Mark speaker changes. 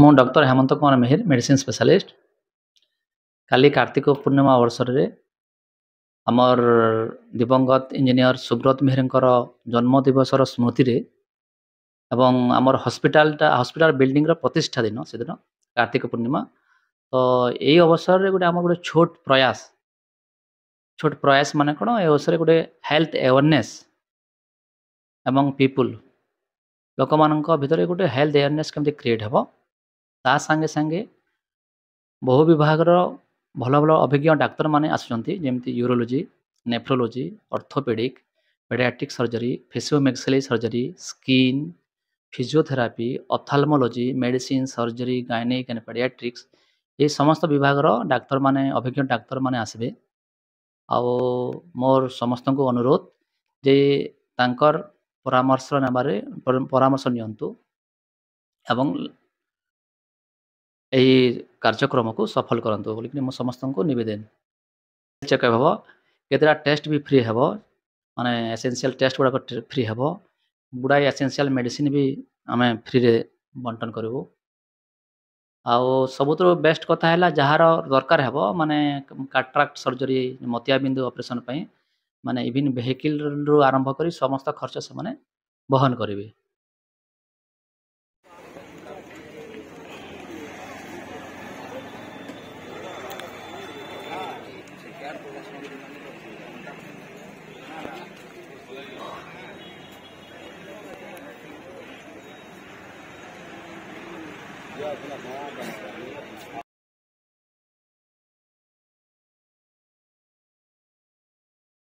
Speaker 1: ମୁଁ ଡକ୍ଟର ହେମନ୍ତ Kumar Mihir medicine specialist. କାଲି କାର୍ତ୍ତିକ ପୂର୍ଣ୍ଣିମା ଅବସରରେ ଆମର ଦିବଂଗତ ଇଞ୍ଜିନିୟର ସୁବ୍ରତ ମିହିରଙ୍କର ଜନ୍ମ ଦିବସର ସ୍ମୃତିରେ ଏବଂ ଆମର ହସ୍ପିଟାଲ ବିଲ୍ଡିଂର ପ୍ରତିଷ୍ଠା ଦିନ ସେଦିନ କାର୍ତ୍ତିକ ପୂର୍ଣ୍ଣିମା। ତ ଏଇ ଅବସରରେ ଗୋଟେ ଛୋଟ ପ୍ରୟାସ ମାନେ କ'ଣ, ଏ ଅବସରରେ ଗୋଟେ ହେଲ୍ଥ ଆୱାରନେସ୍ ଏବଂ ଲୋକମାନଙ୍କ ଭିତରେ ଗୋଟେ ହେଲ୍ଥ ଆୱାରନେସ୍ କେମିତି କ୍ରିଏଟ୍ ହେବ, ତା ସାଙ୍ଗେ ସାଙ୍ଗେ ବହୁ ବିଭାଗର ଭଲ ଭଲ ଅଭିଜ୍ଞ ଡାକ୍ତରମାନେ ଆସୁଛନ୍ତି, ଯେମିତି urology, nephrology, orthopaedic, paediatric surgery, faciomaxillary surgery, skin, physiotherapy, ophthalmology, medicine, surgery, gynaec and paediatrics, ଏହି ସମସ୍ତ ବିଭାଗର ଡାକ୍ତରମାନେ ଅଭିଜ୍ଞ ଡାକ୍ତରମାନେ ଆସିବେ। ଆଉ ମୋର ସମସ୍ତଙ୍କୁ ଅନୁରୋଧ ଯେ ତାଙ୍କର ପରାମର୍ଶ ନିଅନ୍ତୁ ଏବଂ ଏହି କାର୍ଯ୍ୟକ୍ରମକୁ ସଫଳ କରନ୍ତୁ ବୋଲିକି ମୁଁ ସମସ୍ତଙ୍କୁ ନିବେଦନ। ଚେକଅପ୍ ହେବ, କେତେଟା ଟେଷ୍ଟ ବି ଫ୍ରି ହେବ, ମାନେ ଏସେନ୍ସିଆଲ୍ ଟେଷ୍ଟ ଗୁଡ଼ାକ ଫ୍ରି ହେବ, ଗୁଡ଼ାଏ ଏସେନ୍ସିଆଲ୍ ମେଡ଼ିସିନ ବି ଆମେ ଫ୍ରିରେ ବଣ୍ଟନ କରିବୁ। ଆଉ ସବୁଥିରୁ ବେଷ୍ଟ କଥା ହେଲା, ଯାହାର ଦରକାର ହେବ, ମାନେ କାଟ୍ରାକ୍ଟ ସର୍ଜରୀ, ମୋତିଆବିନ୍ଦୁ ଅପରେସନ୍ ପାଇଁ, ମାନେ ଇଭିନ୍ ଭେହିକିଲରୁ ଆରମ୍ଭ କରି ସମସ୍ତ ଖର୍ଚ୍ଚ ସେମାନେ ବହନ କରିବେ।